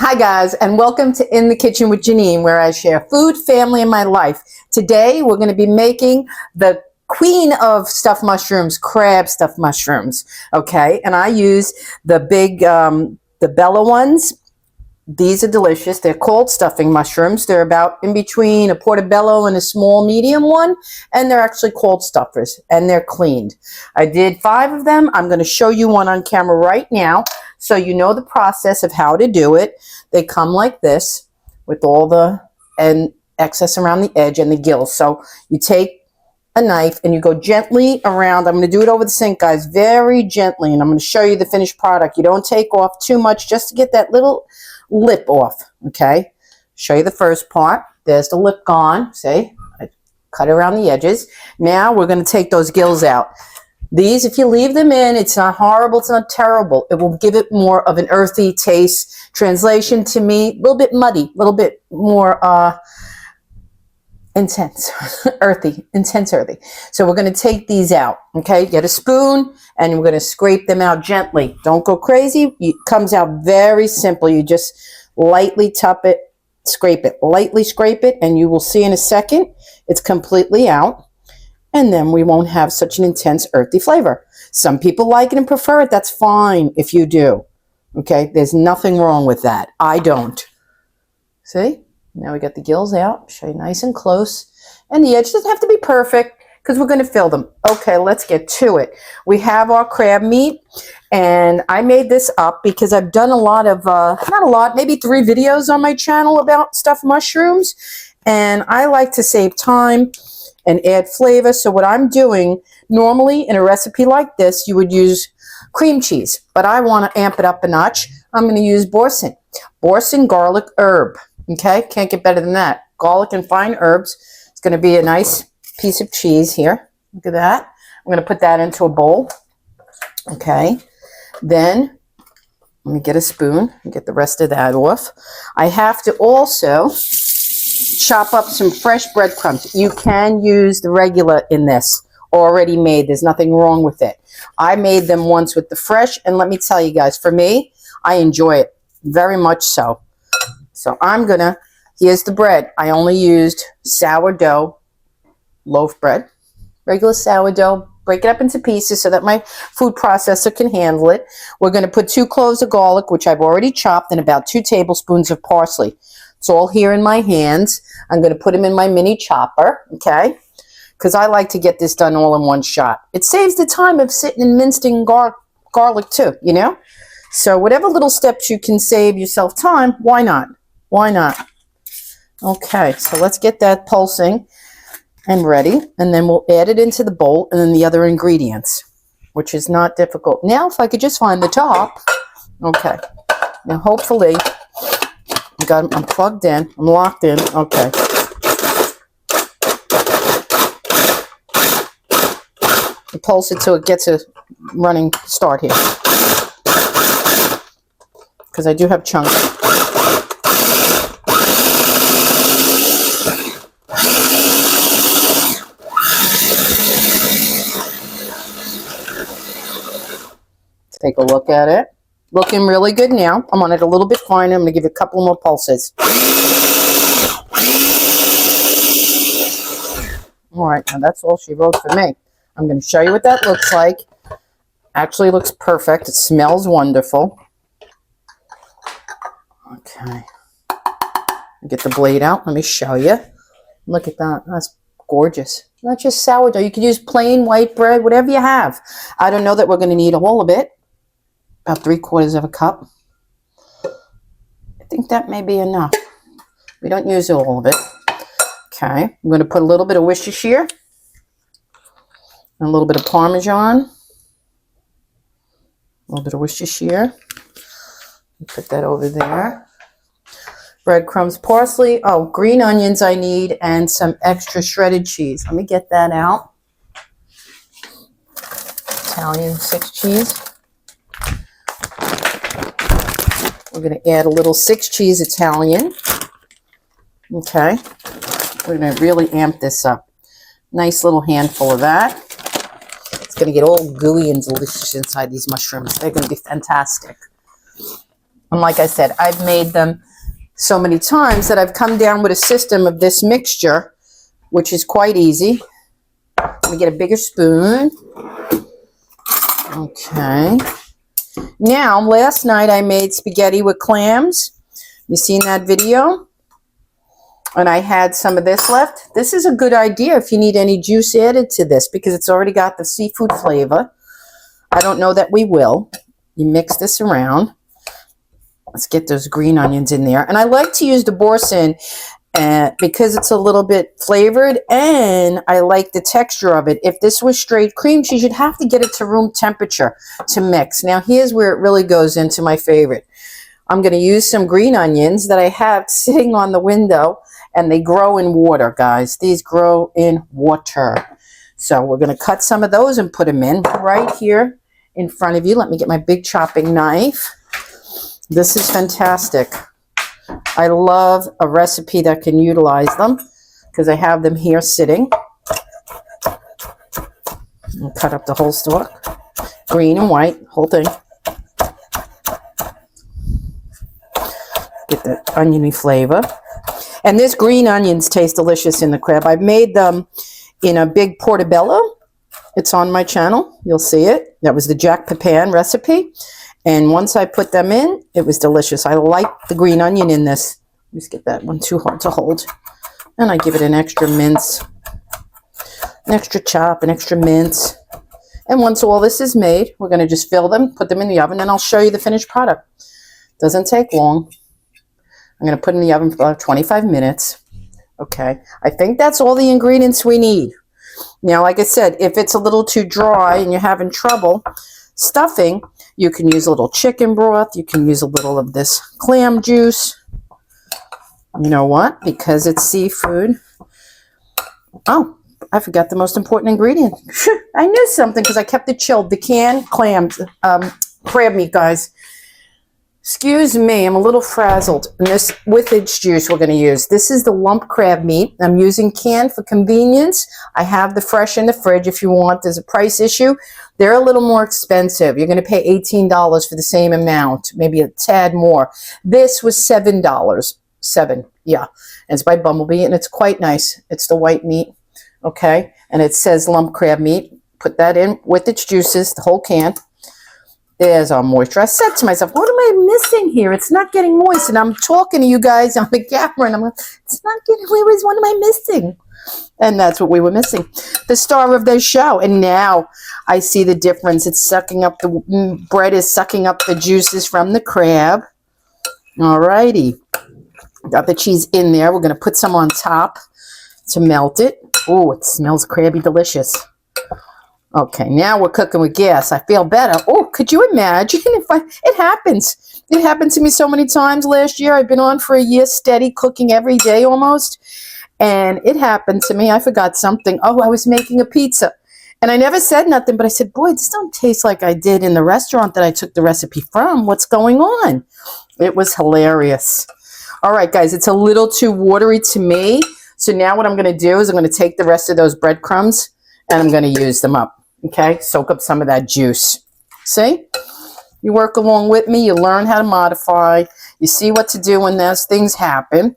Hi guys, and welcome to In the Kitchen with Janine, where I share food, family, and my life. Today we're going to be making the queen of stuffed mushrooms, crab stuffed mushrooms. Okay, and I use the big, the Bella ones. These are delicious. They're called stuffing mushrooms. They're about in between a portobello and a small medium one, and they're actually called stuffers, and they're cleaned. I did 5 of them. I'm going to show you one on camera right now so you know the process of how to do it. They come like this with all the excess around the edge and the gills. So you take a knife and you go gently around. I'm going to do it over the sink, guys, very gently, and I'm going to show you the finished product. You don't take off too much just to get that little lip off. Okay, show you the first part. There's the lip gone. See, I cut around the edges. Now we're going to take those gills out. These, if you leave them in, it's not horrible, it's not terrible. It will give it more of an earthy taste. Translation to me, a little bit muddy, a little bit more intense, intense earthy. So we're going to take these out. Okay, get a spoon and we're going to scrape them out gently. Don't go crazy. It comes out very simple. You just lightly tap it, scrape it, lightly scrape it, and you will see in a second it's completely out. And then we won't have such an intense earthy flavor. Some people like it and prefer it. That's fine if you do. Okay, there's nothing wrong with that. I don't. See? Now we got the gills out. Show you nice and close. And the edge doesn't have to be perfect because we're going to fill them. Okay, let's get to it. We have our crab meat. And I made this up because I've done a lot of, not a lot, maybe 3 videos on my channel about stuffed mushrooms. And I like to save time and add flavor. So what I'm doing, normally in a recipe like this, you would use cream cheese. But I want to amp it up a notch. I'm going to use boursin. Boursin garlic herb. Okay, can't get better than that. Garlic and fine herbs. It's going to be a nice piece of cheese here. Look at that. I'm going to put that into a bowl. Okay, then let me get a spoon and get the rest of that off. I have to also chop up some fresh breadcrumbs. You can use the regular in this, already made. There's nothing wrong with it. I made them once with the fresh, and let me tell you guys, for me, I enjoy it very much so. So I'm gonna, here's the bread. I only used sourdough loaf bread, regular sourdough. Break it up into pieces so that my food processor can handle it. We're going to put 2 cloves of garlic, which I've already chopped, and about 2 tablespoons of parsley. It's all here in my hands. I'm going to put them in my mini chopper, okay? Because I like to get this done all in one shot. It saves the time of sitting and mincing garlic too, you know? So whatever little steps you can save yourself time, why not? Why not? Okay, so let's get that pulsing and ready, and then we'll add it into the bowl and then the other ingredients, which is not difficult. Now if I could just find the top. Okay, now hopefully I'm plugged in, I'm locked in. Okay, pulse it so it gets a running start here, because I do have chunks. Take a look at it. Looking really good now. I'm on it a little bit finer. I'm going to give it a couple more pulses. All right, now that's all she wrote for me. I'm going to show you what that looks like. Actually looks perfect. It smells wonderful. Okay. Get the blade out. Let me show you. Look at that. That's gorgeous. Not just sourdough. You can use plain white bread, whatever you have. I don't know that we're going to need all of it. About 3/4 of a cup. I think that may be enough. We don't use all of it. Okay, I'm going to put a little bit of Worcestershire and a little bit of Parmesan. A little bit of Worcestershire. Put that over there. Breadcrumbs, parsley. Oh, green onions I need, and some extra shredded cheese. Let me get that out. Italian 6 cheese. We're going to add a little 6 cheese Italian. Okay. We're going to really amp this up. Nice little handful of that. It's going to get all gooey and delicious inside these mushrooms. They're going to be fantastic. And like I said, I've made them so many times that I've come down with a system of this mixture, which is quite easy. Let me get a bigger spoon. Okay. Now, last night I made spaghetti with clams. You seen that video? And I had some of this left. This is a good idea if you need any juice added to this because it's already got the seafood flavor. I don't know that we will. You mix this around. Let's get those green onions in there. And I like to use the BOURSIN because it's a little bit flavored and I like the texture of it. If this was straight cream cheese, you'd have to get it to room temperature to mix. Now, here's where it really goes into my favorite. I'm going to use some green onions that I have sitting on the window, and they grow in water, guys. These grow in water. So we're going to cut some of those and put them in right here in front of you. Let me get my big chopping knife. This is fantastic. I love a recipe that can utilize them because I have them here sitting. I'll cut up the whole stalk. Green and white, whole thing. Get the oniony flavor. And this green onions taste delicious in the crab. I've made them in a big portobello. It's on my channel. You'll see it. That was the Jack Papan recipe. And once I put them in, it was delicious. I like the green onion in this. Let's get that one too hard to hold. And I give it an extra mince, an extra chop, an extra mince. And once all this is made, we're going to just fill them, put them in the oven, and I'll show you the finished product. Doesn't take long. I'm going to put it in the oven for about 25 minutes. Okay. I think that's all the ingredients we need. Now, like I said, if it's a little too dry and you're having trouble stuffing, you can use a little chicken broth. You can use a little of this clam juice. You know what? Because it's seafood. Oh, I forgot the most important ingredient. I knew something because I kept it chilled. The canned clams, crab meat, guys. Excuse me, I'm a little frazzled. And this with its juice we're going to use. This is the lump crab meat. I'm using canned for convenience. I have the fresh in the fridge if you want. There's a price issue. They're a little more expensive. You're going to pay $18 for the same amount, maybe a tad more. This was $7. $7, yeah. And it's by Bumblebee, and it's quite nice. It's the white meat, okay? And it says lump crab meat. Put that in with its juices, the whole can. There's our moisture. I said to myself, what am I missing here? It's not getting moist. And I'm talking to you guys on the camera, and I'm like, it's not getting, what am I missing? And that's what we were missing. The star of the show. And now I see the difference. It's sucking up, the bread is sucking up the juices from the crab. All righty. Got the cheese in there. We're going to put some on top to melt it. Oh, it smells crabby delicious. Okay, now we're cooking with gas. I feel better. Oh, could you imagine if it happens. It happened to me so many times last year. I've been on for a year steady, cooking every day almost. And it happened to me. I forgot something. Oh, I was making a pizza. And I never said nothing, but I said, boy, this don't taste like I did in the restaurant that I took the recipe from. What's going on? It was hilarious. All right, guys, it's a little too watery to me. So now what I'm going to do is I'm going to take the rest of those breadcrumbs and I'm going to use them up. Okay, soak up some of that juice. See? You work along with me. You learn how to modify. You see what to do when those things happen.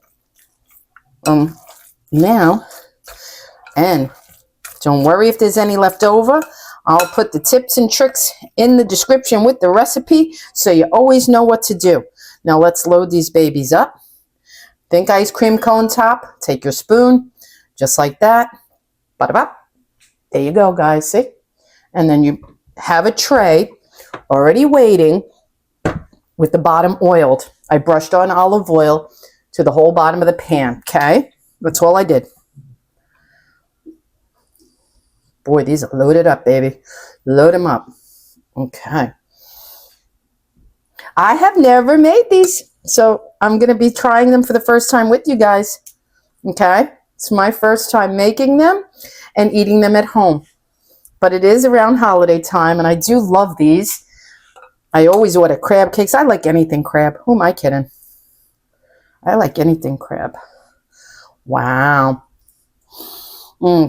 Now, and don't worry if there's any left over. I'll put the tips and tricks in the description with the recipe so you always know what to do. Now let's load these babies up. Think ice cream cone top. Take your spoon, just like that. Ba-da-ba. There you go, guys. See? And then you have a tray already waiting with the bottom oiled. I brushed on olive oil to the whole bottom of the pan, okay? That's all I did. Boy, these are loaded up, baby. Load them up. Okay. I have never made these, so I'm going to be trying them for the first time with you guys, okay? It's my first time making them and eating them at home. But it is around holiday time, and I do love these. I always order crab cakes. I like anything crab. Who am I kidding? I like anything crab. Wow.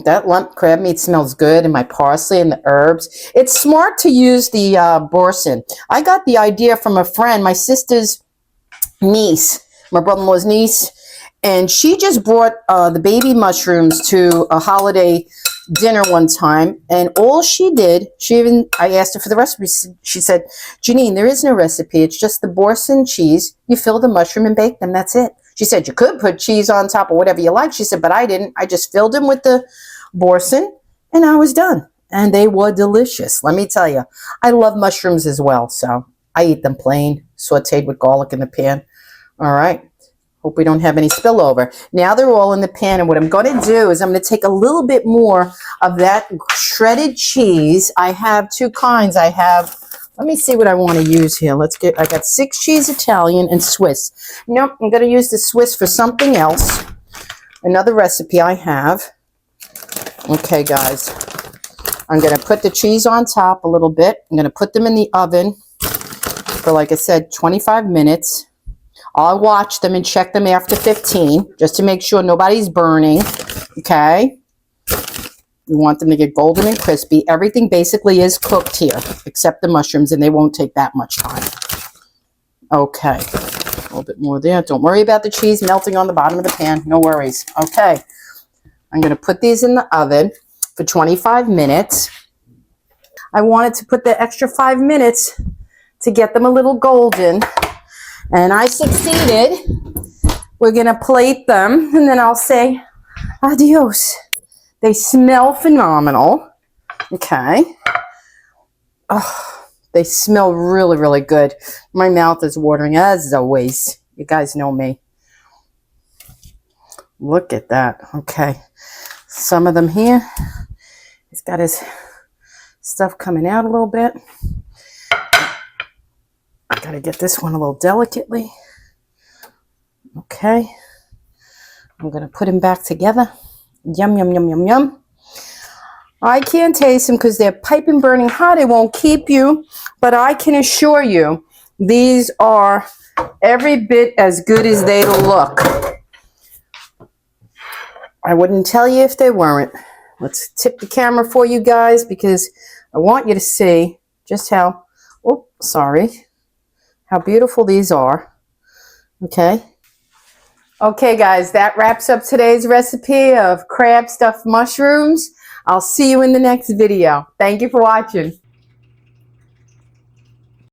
That lump crab meat smells good, and my parsley and the herbs. It's smart to use the BOURSIN. I got the idea from a friend. My sister's niece, my brother-in-law's niece, and she just brought the baby mushrooms to a holiday dinner one time, and all she did, I asked her for the recipe. She said, Janine, there is no recipe. It's just the boursin cheese. You fill the mushroom and bake them. That's it. She said you could put cheese on top or whatever you like. She said, but I didn't. I just filled them with the boursin, and I was done. And they were delicious. Let me tell you, I love mushrooms as well, so I eat them plain, sauteed with garlic in the pan. All right. Hope we don't have any spillover. Now they're all in the pan, and what I'm going to do is I'm going to take a little bit more of that shredded cheese. I have two kinds. Let me see what I want to use here. I got 6 cheese Italian and Swiss. Nope, I'm going to use the Swiss for something else. Another recipe I have. Okay, guys. I'm going to put the cheese on top a little bit. I'm going to put them in the oven for, like I said, 25 minutes. I'll watch them and check them after 15, just to make sure nobody's burning, okay? We want them to get golden and crispy. Everything basically is cooked here, except the mushrooms, and they won't take that much time. Okay, a little bit more there. Don't worry about the cheese melting on the bottom of the pan. No worries. Okay, I'm going to put these in the oven for 25 minutes. I wanted to put the extra 5 minutes to get them a little golden. And I succeeded. We're going to plate them, and then I'll say adios. They smell phenomenal. Okay. Oh, they smell really, really good. My mouth is watering as always. You guys know me. Look at that. Okay. Some of them here. He's got his stuff coming out a little bit. I gotta get this one a little delicately. Okay. I'm gonna put them back together. Yum, yum, yum, yum, yum. I can't taste them because they're piping burning hot. It won't keep you, but I can assure you these are every bit as good as they look. I wouldn't tell you if they weren't. Let's tip the camera for you guys because I want you to see just how beautiful these are. Okay. Okay, guys, that wraps up today's recipe of crab stuffed mushrooms. I'll see you in the next video. Thank you for watching.